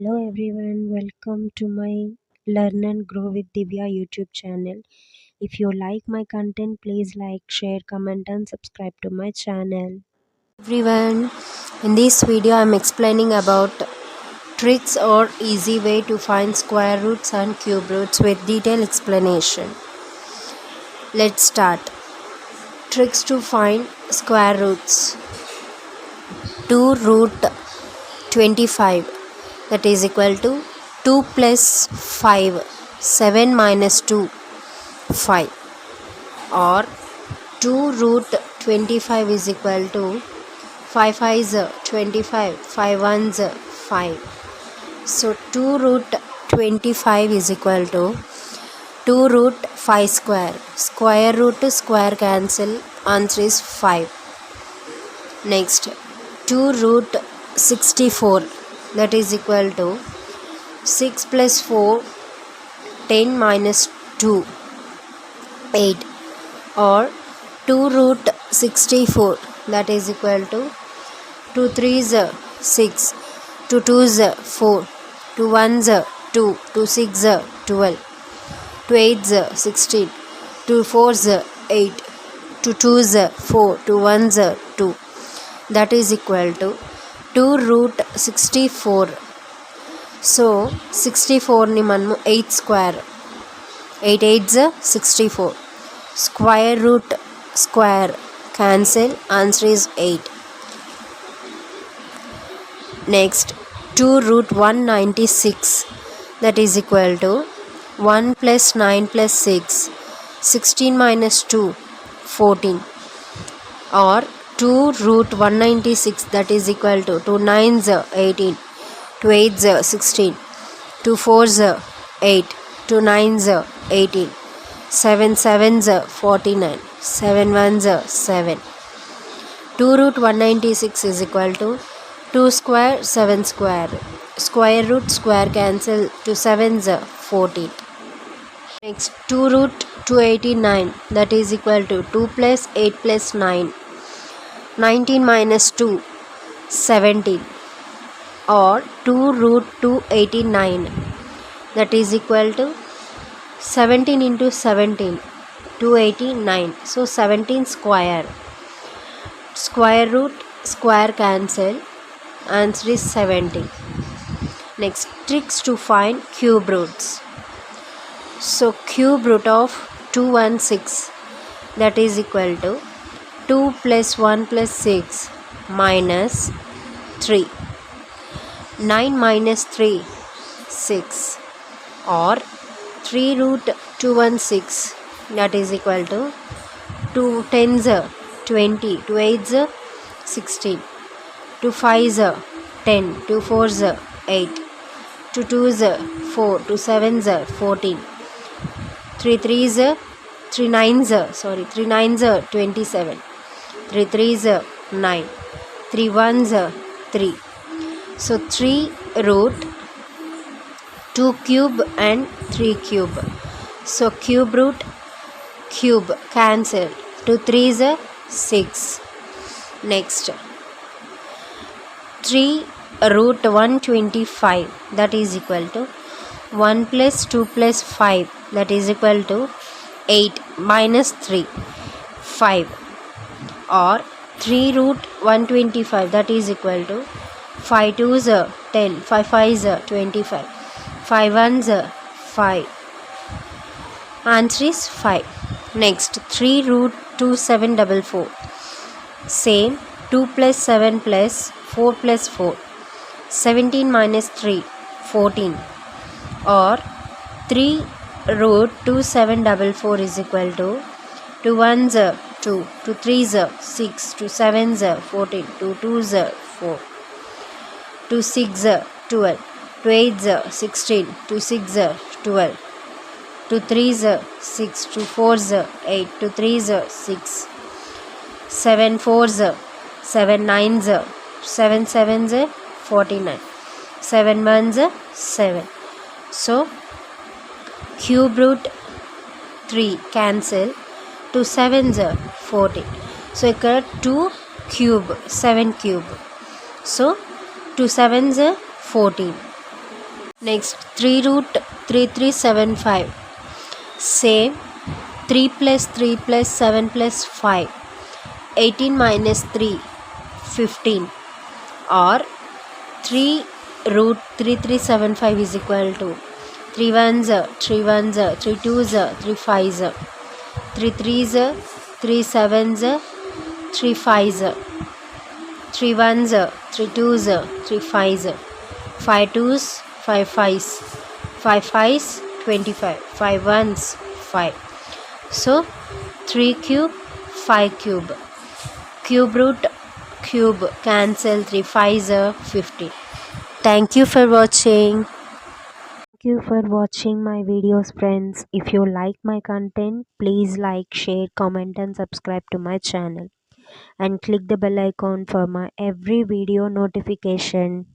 Hello everyone, welcome to my Learn and Grow with Divya YouTube channel. If you like my content, please like, share, comment and subscribe to my channel. Everyone, in this video I am explaining about tricks or easy way to find square roots and cube roots with detailed explanation. Let's start. Tricks to find square roots. 2 root 25, that is equal to 2 plus 5, 7 minus 2, 5, or 2 root 25 is equal to 5 5s 25, 5 1s 5. So 2 root 25 is equal to 2 root 5 square. Square root to square cancel, answer is 5. Next, 2 root 64, that is equal to 6 plus 4, 10 minus 2, 8, or 2 root 64, that is equal to 2 3s 6, 2 2s 4, 2 1s 2, 2 6s 12, 2 8s 16, 2 4s 8, 2 2s 4, 2 1s 2, that is equal to 2 root 64. So 64 ni manamu 8 square, 8 8s 64, square root square cancel, answer is 8. Next, 2 root 196, that is equal to 1 plus 9 plus 6, 16 minus 2, 14, or 2 root 196, that is equal to 2 9s 18, 2 8s 16, 2 4s 8, 2 9s 18, 7 7s 49, 7 1s 7. 2 root 196 is equal to 2 square 7 square. Square root square cancel, 2 7s 14. Next, 2 root 289, that is equal to 2 plus 8 plus 9, 19 minus 2, 17, or 2 root 289, that is equal to 17 into 17, 289. So 17 square. Square root square cancel, answer is 70. Next, tricks to find cube roots. So cube root of 216, that is equal to 2 plus 1 plus 6 minus 3. 9 minus 3, 6, or 3 root 216, that is equal to 2 10s 20, 2 8s 16, 2 5s 10, 2 4s 8, 2 2s 4, 2 7s 14, 3 3s 3 9s 27, 3 3s 9, 3 1s 3. So 3 root 2 cube and 3 cube. So cube root cube cancel, 2 3s 6. Next, 3 root 125, that is equal to 1 plus 2 plus 5, that is equal to 8 minus 3, 5, or 3 root 125, that is equal to 5 2s 10, 5 5s 25, 5 1s 5, answer is 5. Next, 3 root 2744, same, 2 plus 7 plus 4 plus 4, 17 minus 3, 14, or 3 root 2744 is equal to 2 1s 2, 2 3s 6, 2 7s 14, 2 2s 4, 2 6s 12, 2 8s 16, 2 6s 12, 2 3s 6, 2 4s 8, 2 3s 6, 7 4s 7 9s 7 7s 49, 7 1s 7. So cube root 3 cancel, 2 7s 14. So ఇక్కడ 2 cube 7 cube. So 2 7s 14. Next 3 root 3375. Same. 3 plus 3 plus 7 plus 5. 18 minus 3, 15. Or 3 root 3375 is equal to 3 ones, 3 ones, 3 twos, 3 fives, 3 threes, 3 sevens, 3 fives, 3 ones, 3 twos, 3 fives, 5 twos, 5 fives, 5 fives, 25, 5 ones, 5. So 3 cube, 5 cube. Cube root, cube, cancel 3 fives, 50. Thank you for watching. Thank you for watching my videos, friends. If you like my content, please like, share, comment and subscribe to my channel, and click the bell icon for my every video notification.